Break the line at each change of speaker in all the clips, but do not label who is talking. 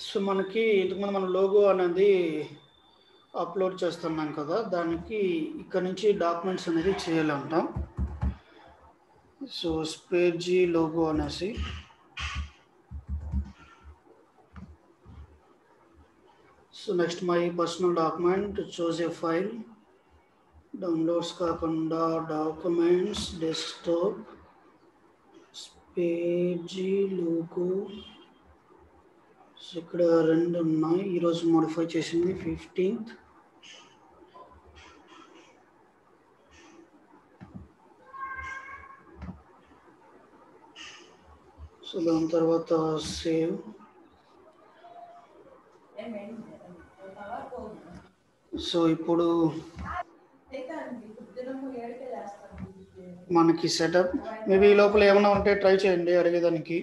So మనకి ఇంతకుముందు మన లోగో అనేది అప్లోడ్ చేస్తున్నాం కదా, దానికి ఇక్కడ నుంచి డాక్యుమెంట్స్ అనేది చేయాలంట. సో స్పేజీ లోగో అనేసి so next my personal document, choose a file, downloads కాకుండా డాక్యుమెంట్స్, డెస్క్టాప్, స్పేజీ లోగో. సో ఇక్కడ రెండు ఉన్నాయి, ఈరోజు మోడిఫై చేసింది 15th. సో దాని తర్వాత సేవ్. సో ఇప్పుడు మనకి సెటప్ మేబీ ఈ లోపల ఏమైనా ఉంటే ట్రై చేయండి అడిగేదానికి.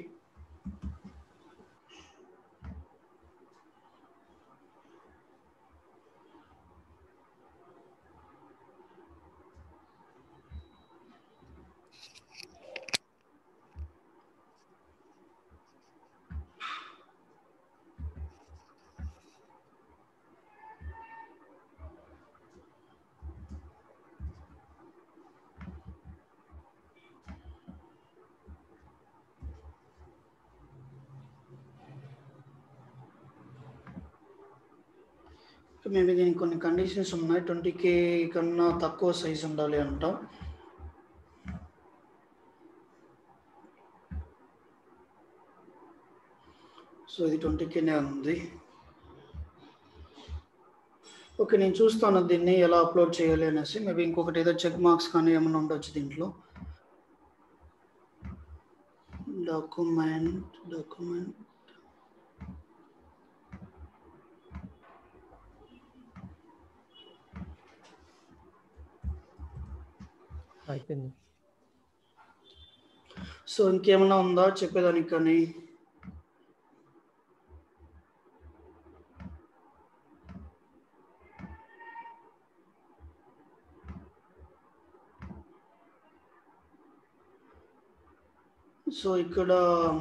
మేబీ దీనికి కొన్ని కండిషన్స్ ఉన్నాయి. 20K కన్నా తక్కువ సైజ్ ఉండాలి అంట. సో ఇది 20Kనే ఉంది. ఓకే, నేను చూస్తాను దీన్ని ఎలా అప్లోడ్ చేయాలి అనేసి. మేబీ ఇంకొకటి ఏదో చెక్ మార్క్స్ కానీ ఏమైనా ఉండొచ్చు దీంట్లో. డాక్యుమెంట్
అయిపోయింది.
సో ఇంకేమైనా ఉందా చెప్పేదానికి కానీ? సో ఇక్కడ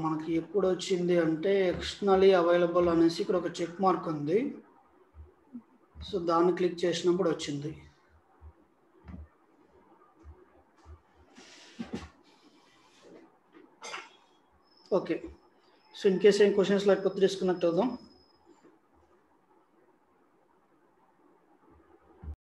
మనకి ఎప్పుడు వచ్చింది అంటే ఎక్స్టర్నల్లీ అవైలబుల్ అనేసి ఇక్కడ ఒక చెక్ మార్క్ ఉంది. సో దాన్ని క్లిక్ చేసినప్పుడు వచ్చింది. ఓకే, సో ఇన్ కేస్ ఏం క్వశ్చన్స్ లేకపోతే డిస్కనెక్ట్ అవుదాం.